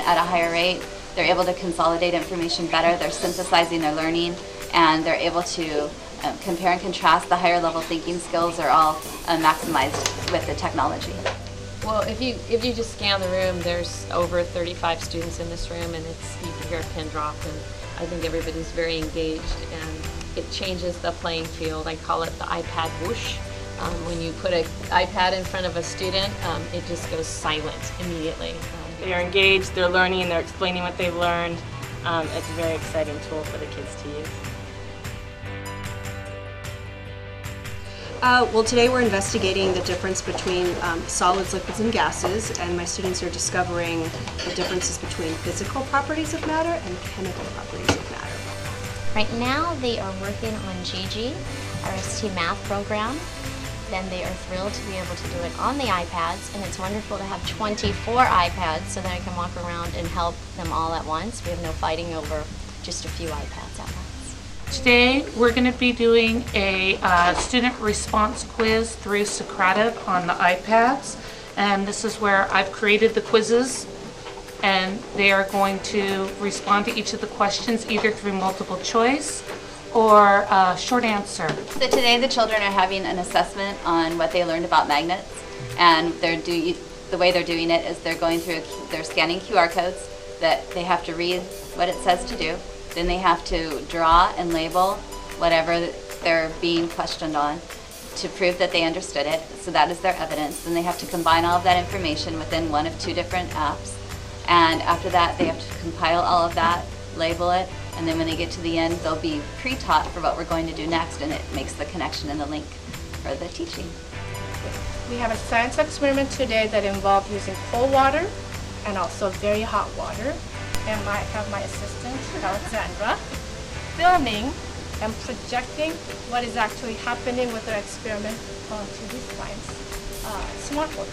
at a higher rate. They're able to consolidate information better, they're synthesizing their learning, and they're able to compare and contrast. The higher level thinking skills are all maximized with the technology. Well, if you just scan the room, there's over 35 students in this room, and you can hear a pin drop, and I think everybody's very engaged, and it changes the playing field. I call it the iPad whoosh. When you put an iPad in front of a student, it just goes silent immediately. They're engaged, they're learning, they're explaining what they've learned. It's a very exciting tool for the kids to use. Well, today we're investigating the difference between solids, liquids, and gases, and my students are discovering the differences between physical properties of matter and chemical properties of matter. Right now they are working on GG, our ST math program. Then they are thrilled to be able to do it on the iPads, and it's wonderful to have 24 iPads so that I can walk around and help them all at once. We have no fighting over just a few iPads at once. Today we're going to be doing a student response quiz through Socrative on the iPads, and this is where I've created the quizzes, and they are going to respond to each of the questions either through multiple choice or a short answer. So today the children are having an assessment on what they learned about magnets, and the way they're doing it is they're going through, they're scanning QR codes that they have to read what it says to do. Then they have to draw and label whatever they're being questioned on to prove that they understood it. So that is their evidence. Then they have to combine all of that information within one of two different apps. And after that, they have to compile all of that, label it, and then when they get to the end, they'll be pre-taught for what we're going to do next, and it makes the connection and the link for the teaching. We have a science experiment today that involved using cold water and also very hot water. And I have my assistant, Alexandra, filming and projecting what is actually happening with our experiment onto these clients' smartphone.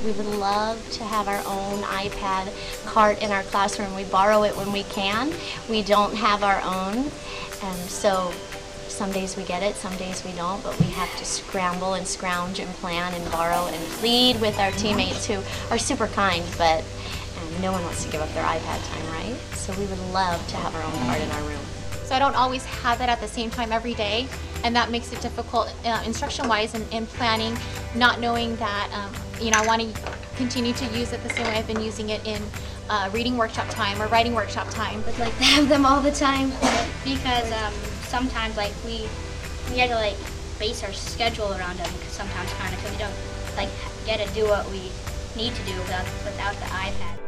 We would love to have our own iPad cart in our classroom. We borrow it when we can. We don't have our own, and so some days we get it, some days we don't, but we have to scramble and scrounge and plan and borrow and plead with our teammates who are super kind, but no one wants to give up their iPad time, right? So we would love to have our own cart in our room. So I don't always have it at the same time every day, and that makes it difficult instruction-wise and planning, not knowing that I want to continue to use it the same way I've been using it in reading workshop time or writing workshop time. I'd like to have them all the time because sometimes we had to base our schedule around them because sometimes because we don't get to do what we need to do without the iPad.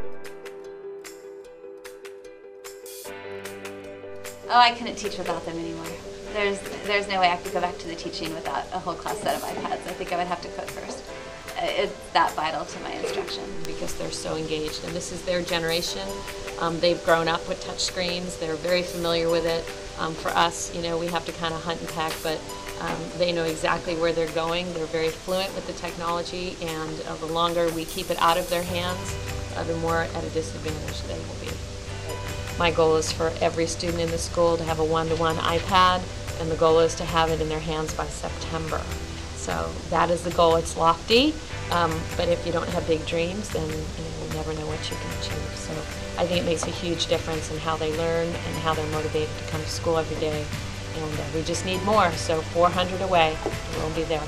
Oh, I couldn't teach without them anymore. There's no way I could go back to the teaching without a whole class set of iPads. I think I would have to cook first. It's that vital to my instruction. Because they're so engaged, and this is their generation. They've grown up with touch screens. They're very familiar with it. For us, we have to kind of hunt and peck, but they know exactly where they're going. They're very fluent with the technology, and the longer we keep it out of their hands, the more at a disadvantage they will be. My goal is for every student in the school to have a one-to-one iPad, and the goal is to have it in their hands by September. So that is the goal. It's lofty, but if you don't have big dreams, then you never know what you can achieve. So I think it makes a huge difference in how they learn and how they're motivated to come to school every day. And we just need more. So 400 away, we'll be there.